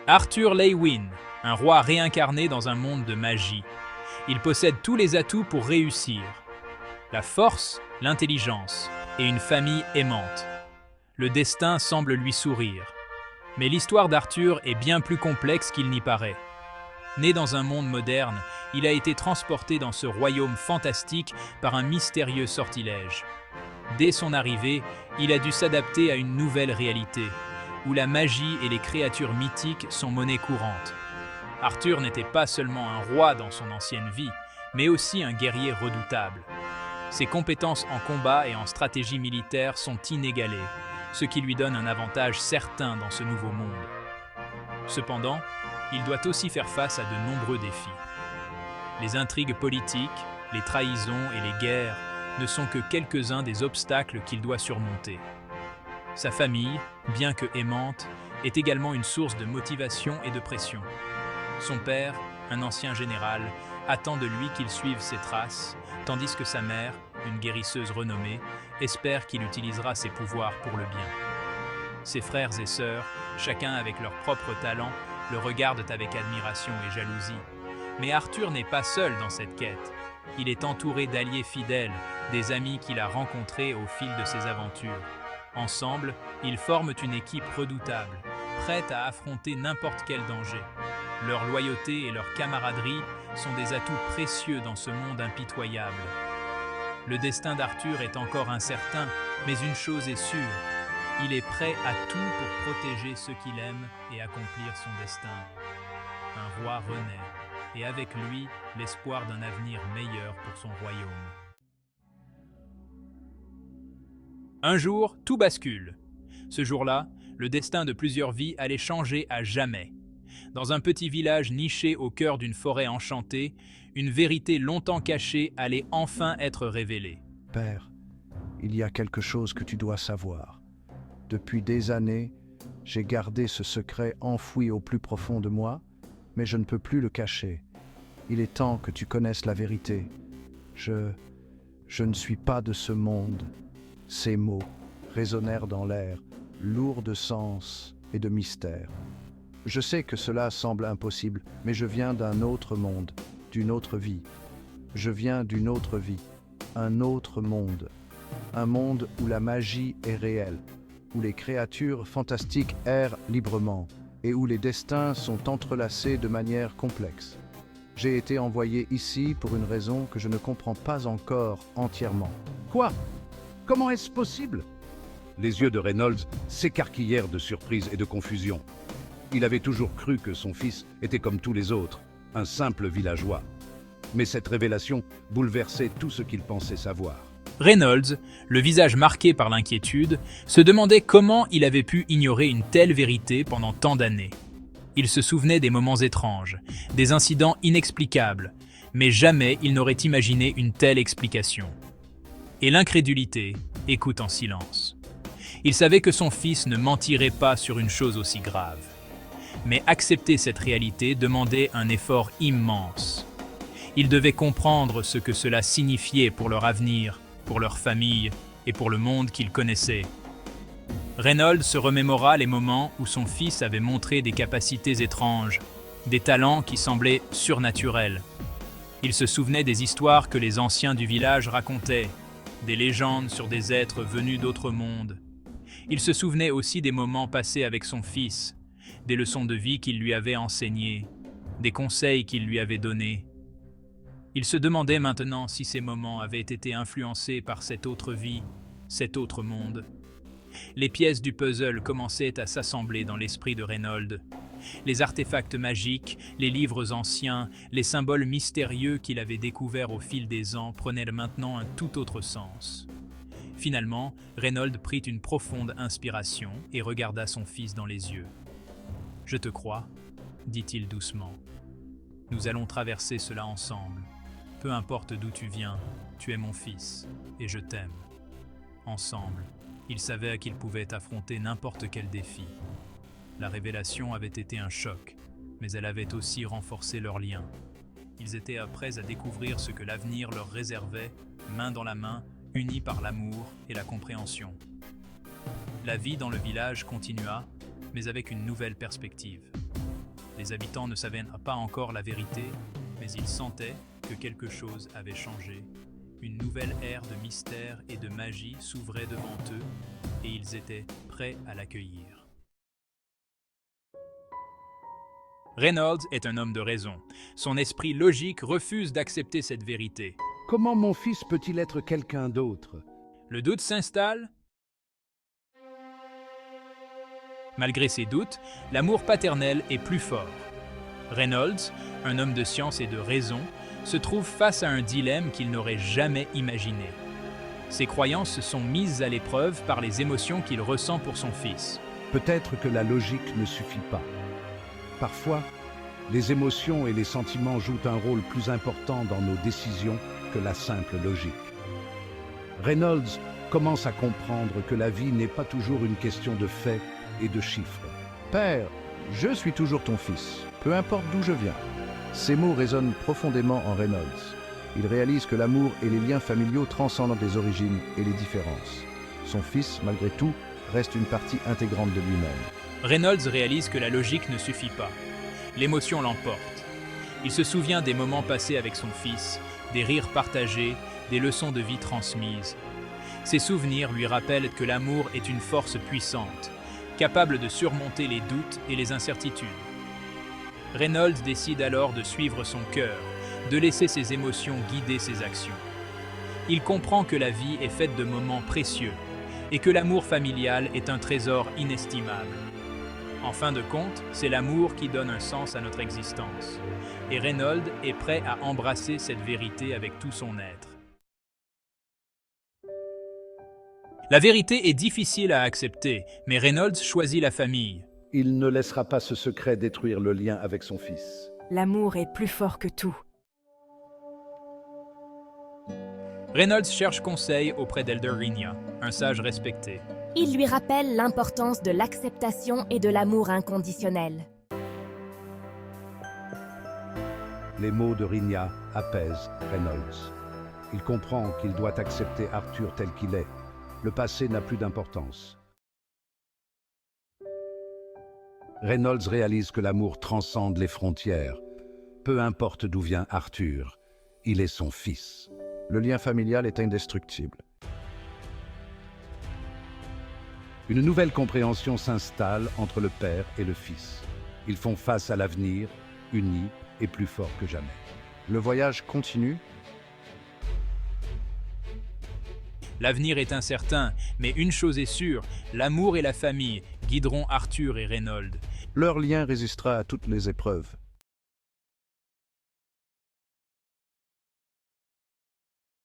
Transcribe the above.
Arthur Leywin, un roi réincarné dans un monde de magie. Il possède tous les atouts pour réussir. La force, l'intelligence et une famille aimante. Le destin semble lui sourire. Mais l'histoire d'Arthur est bien plus complexe qu'il n'y paraît. Né dans un monde moderne, il a été transporté dans ce royaume fantastique par un mystérieux sortilège. Dès son arrivée, il a dû s'adapter à une nouvelle réalité, où la magie et les créatures mythiques sont monnaie courante. Arthur n'était pas seulement un roi dans son ancienne vie, mais aussi un guerrier redoutable. Ses compétences en combat et en stratégie militaire sont inégalées, ce qui lui donne un avantage certain dans ce nouveau monde. Cependant, il doit aussi faire face à de nombreux défis. Les intrigues politiques, les trahisons et les guerres ne sont que quelques-uns des obstacles qu'il doit surmonter. Sa famille, bien que aimante, est également une source de motivation et de pression. Son père, un ancien général, attend de lui qu'il suive ses traces, tandis que sa mère, une guérisseuse renommée, espère qu'il utilisera ses pouvoirs pour le bien. Ses frères et sœurs, chacun avec leurs propres talents, le regardent avec admiration et jalousie. Mais Arthur n'est pas seul dans cette quête. Il est entouré d'alliés fidèles, des amis qu'il a rencontrés au fil de ses aventures. Ensemble, ils forment une équipe redoutable, prête à affronter n'importe quel danger. Leur loyauté et leur camaraderie sont des atouts précieux dans ce monde impitoyable. Le destin d'Arthur est encore incertain, mais une chose est sûre, il est prêt à tout pour protéger ceux qu'il aime et accomplir son destin. Un roi renaît, et avec lui, l'espoir d'un avenir meilleur pour son royaume. Un jour, tout bascule. Ce jour-là, le destin de plusieurs vies allait changer à jamais. Dans un petit village niché au cœur d'une forêt enchantée, une vérité longtemps cachée allait enfin être révélée. Père, il y a quelque chose que tu dois savoir. Depuis des années, j'ai gardé ce secret enfoui au plus profond de moi, mais je ne peux plus le cacher. Il est temps que tu connaisses la vérité. Je ne suis pas de ce monde. Ces mots résonnèrent dans l'air, lourds de sens et de mystère. Je sais que cela semble impossible, mais je viens d'un autre monde, d'une autre vie. Je viens d'une autre vie, un autre monde. Un monde où la magie est réelle, où les créatures fantastiques errent librement et où les destins sont entrelacés de manière complexe. J'ai été envoyé ici pour une raison que je ne comprends pas encore entièrement. Quoi? Comment est-ce possible? Les yeux de Reynolds s'écarquillèrent de surprise et de confusion. Il avait toujours cru que son fils était comme tous les autres, un simple villageois. Mais cette révélation bouleversait tout ce qu'il pensait savoir. Reynolds, le visage marqué par l'inquiétude, se demandait comment il avait pu ignorer une telle vérité pendant tant d'années. Il se souvenait des moments étranges, des incidents inexplicables, mais jamais il n'aurait imaginé une telle explication. Et l'incrédulité écoute en silence. Il savait que son fils ne mentirait pas sur une chose aussi grave. Mais accepter cette réalité demandait un effort immense. Il devait comprendre ce que cela signifiait pour leur avenir, pour leur famille et pour le monde qu'ils connaissaient. Reynolds se remémora les moments où son fils avait montré des capacités étranges, des talents qui semblaient surnaturels. Il se souvenait des histoires que les anciens du village racontaient, des légendes sur des êtres venus d'autres mondes. Il se souvenait aussi des moments passés avec son fils, des leçons de vie qu'il lui avait enseignées, des conseils qu'il lui avait donnés. Il se demandait maintenant si ces moments avaient été influencés par cette autre vie, cet autre monde. Les pièces du puzzle commençaient à s'assembler dans l'esprit de Reynolds. Les artefacts magiques, les livres anciens, les symboles mystérieux qu'il avait découverts au fil des ans prenaient maintenant un tout autre sens. Finalement, Reynolds prit une profonde inspiration et regarda son fils dans les yeux. « Je te crois, » dit-il doucement. « Nous allons traverser cela ensemble. Peu importe d'où tu viens, tu es mon fils, et je t'aime. » Ensemble, ils savaient qu'ils pouvaient affronter n'importe quel défi. La révélation avait été un choc, mais elle avait aussi renforcé leur lien. Ils étaient prêts à découvrir ce que l'avenir leur réservait, main dans la main, unis par l'amour et la compréhension. La vie dans le village continua, mais avec une nouvelle perspective. Les habitants ne savaient pas encore la vérité, mais ils sentaient que quelque chose avait changé. Une nouvelle ère de mystère et de magie s'ouvrait devant eux, et ils étaient prêts à l'accueillir. Reynolds est un homme de raison. Son esprit logique refuse d'accepter cette vérité. Comment mon fils peut-il être quelqu'un d'autre? Le doute s'installe. Malgré ses doutes, l'amour paternel est plus fort. Reynolds, un homme de science et de raison, se trouve face à un dilemme qu'il n'aurait jamais imaginé. Ses croyances se sont mises à l'épreuve par les émotions qu'il ressent pour son fils. Peut-être que la logique ne suffit pas. Parfois, les émotions et les sentiments jouent un rôle plus important dans nos décisions que la simple logique. Reynolds commence à comprendre que la vie n'est pas toujours une question de faits et de chiffres. Père, je suis toujours ton fils, peu importe d'où je viens. Ces mots résonnent profondément en Reynolds. Il réalise que l'amour et les liens familiaux transcendent les origines et les différences. Son fils, malgré tout, reste une partie intégrante de lui-même. Reynolds réalise que la logique ne suffit pas. L'émotion l'emporte. Il se souvient des moments passés avec son fils, des rires partagés, des leçons de vie transmises. Ces souvenirs lui rappellent que l'amour est une force puissante, capable de surmonter les doutes et les incertitudes. Reynolds décide alors de suivre son cœur, de laisser ses émotions guider ses actions. Il comprend que la vie est faite de moments précieux et que l'amour familial est un trésor inestimable. En fin de compte, c'est l'amour qui donne un sens à notre existence. Et Reynolds est prêt à embrasser cette vérité avec tout son être. La vérité est difficile à accepter, mais Reynolds choisit la famille. Il ne laissera pas ce secret détruire le lien avec son fils. L'amour est plus fort que tout. Reynolds cherche conseil auprès d'Elder Rhaenyra, un sage respecté. Il lui rappelle l'importance de l'acceptation et de l'amour inconditionnel. Les mots de Rhaenyra apaisent Reynolds. Il comprend qu'il doit accepter Arthur tel qu'il est. Le passé n'a plus d'importance. Reynolds réalise que l'amour transcende les frontières. Peu importe d'où vient Arthur, il est son fils. Le lien familial est indestructible. Une nouvelle compréhension s'installe entre le père et le fils. Ils font face à l'avenir, unis et plus forts que jamais. Le voyage continue. L'avenir est incertain, mais une chose est sûre, l'amour et la famille guideront Arthur et Reynolds. Leur lien résistera à toutes les épreuves.